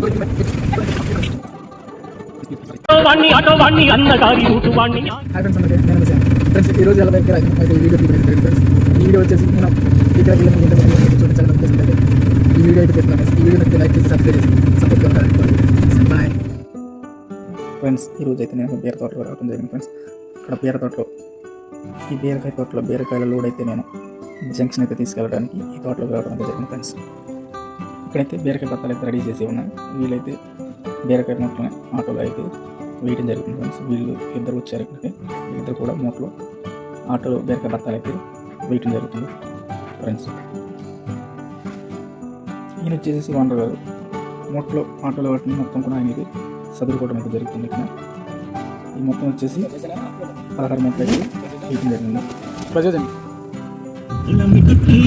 ఈరోజు ఎలా దగ్గర అయితే వీడియో ఫ్రెండ్స్ ఈ వీడియో వచ్చేసి మనం ఇక్కడ చూపించాలని ఉద్దేశం ఈ వీడియో అయితే చేస్తున్నాను. ఈ వీడియో నచ్చితే లైక్ చేసి సబ్స్క్రైబ్ చేసి సపోర్ట్ చేయాలి. Bye friends. ఈరోజు అయితే నేను బీర తోటలో రావడం జరిగింది ఫ్రెండ్స్. ఇక్కడ బీర తోటలో ఈ బీరకాయ తోటలో బీరకాయల లోడ్ అయితే నేను జంక్షన్ అయితే తీసుకెళ్ళడానికి ఈ తోటలోకి రావడం అయితే జరిగింది ఫ్రెండ్స్. ఇక్కడైతే బీరకాయ బత్తాలు అయితే రెడీ చేసి ఉన్నాయి. వీళ్ళైతే బీరకాయ మూటలని ఆటోలో అయితే వేయడం జరుగుతుంది ఫ్రెండ్స్. వీళ్ళు ఇద్దరు వచ్చారు ఇక్కడికి. వీళ్ళిద్దరు కూడా మూటలో ఆటోలో బీరకాయ బత్తాలు అయితే వేయడం జరుగుతుంది ఫ్రెండ్స్. ఈయన వచ్చేసి ఓనర్ గారు. మూటలో ఆటోలో వాటిని మొత్తం కూడా ఆయన ఇది సదురుకోవడం అయితే జరుగుతుంది. ఇక్కడ ఈ మొత్తం వచ్చేసి 16 మూటలు అయితే వేయడం జరిగింది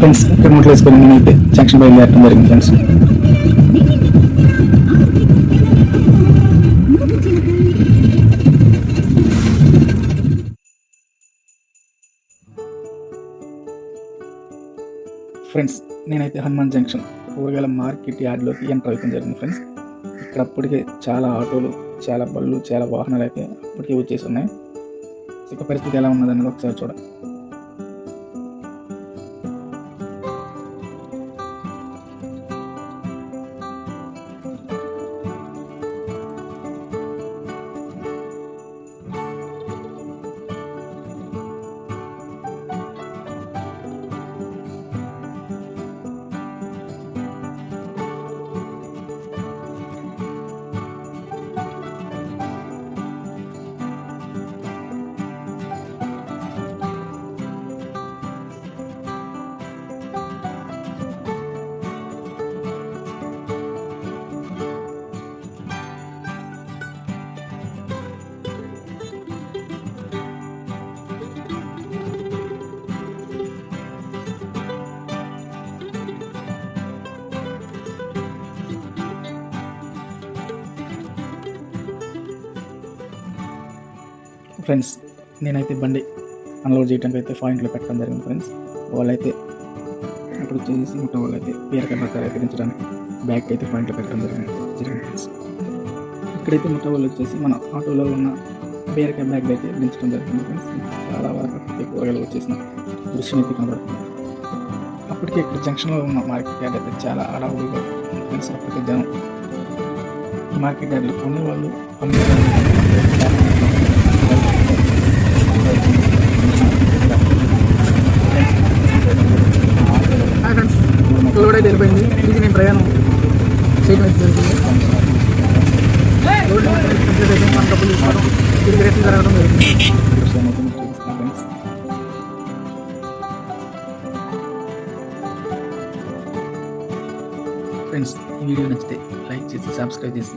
ఫ్రెండ్స్. ఇక్కడ మూటలు వేసుకొని నేనైతే జంక్షన్ బయలుదేరడం జరిగింది ఫ్రెండ్స్. ఫ్రెండ్స్ నేనైతే హనుమాన్ జంక్షన్ కూరగాయల మార్కెట్ యార్డ్లోకి ఎంటర్ అవుతుంది జరిగింది ఫ్రెండ్స్. ఇక్కడ అప్పటికే చాలా ఆటోలు, చాలా బళ్ళు, చాలా వాహనాలు అయితే అప్పటికే వచ్చేసి ఉన్నాయి. ఇక పరిస్థితి ఎలా ఉన్నదన్నది ఒకసారి చూడండి. ఫ్రెండ్స్ నేనైతే బండి అన్లోడ్ చేయడానికి అయితే పాయింట్లో పెట్టడం జరిగింది ఫ్రెండ్స్. వాళ్ళైతే ఇప్పుడు వచ్చేసి ముట్ట వాళ్ళైతే బీరకాయ బత్తాలు అయితే దించడానికి బ్యాగ్ అయితే పాయింట్లో పెట్టడం జరిగింది ఫ్రెండ్స్. ఇక్కడైతే ముట్ట వాళ్ళు వచ్చేసి మన ఆటోలో ఉన్న బీరకాయ బ్యాగ్ అయితే దించడం జరిగింది ఫ్రెండ్స్. చాలా వరకు కూరగాయలు వచ్చేసిన దృశ్యం అయితే కనబడుతుంది. అప్పటికే ఇక్కడ జంక్షన్లో ఉన్న మార్కెట్ యార్డ్ అయితే చాలా అడవుడిగా ఫ్రెండ్స్. అప్పటికే జనం ఈ మార్కెట్ యార్డ్లో కొనేవాళ్ళు లోడ్ అయితే వెళ్ళిపోయింది. ఇది నేను ప్రయాణం చేయడం అయితే జరుగుతుంది. లోడ్ కంప్లీట్ అయితే మన డబ్బులు తీసుకోవడం తిరిగి రేట్లు జరగడం జరుగుతుంది ఫ్రెండ్స్. ఈ వీడియో నచ్చితే లైక్ చేసి సబ్స్క్రైబ్ చేసి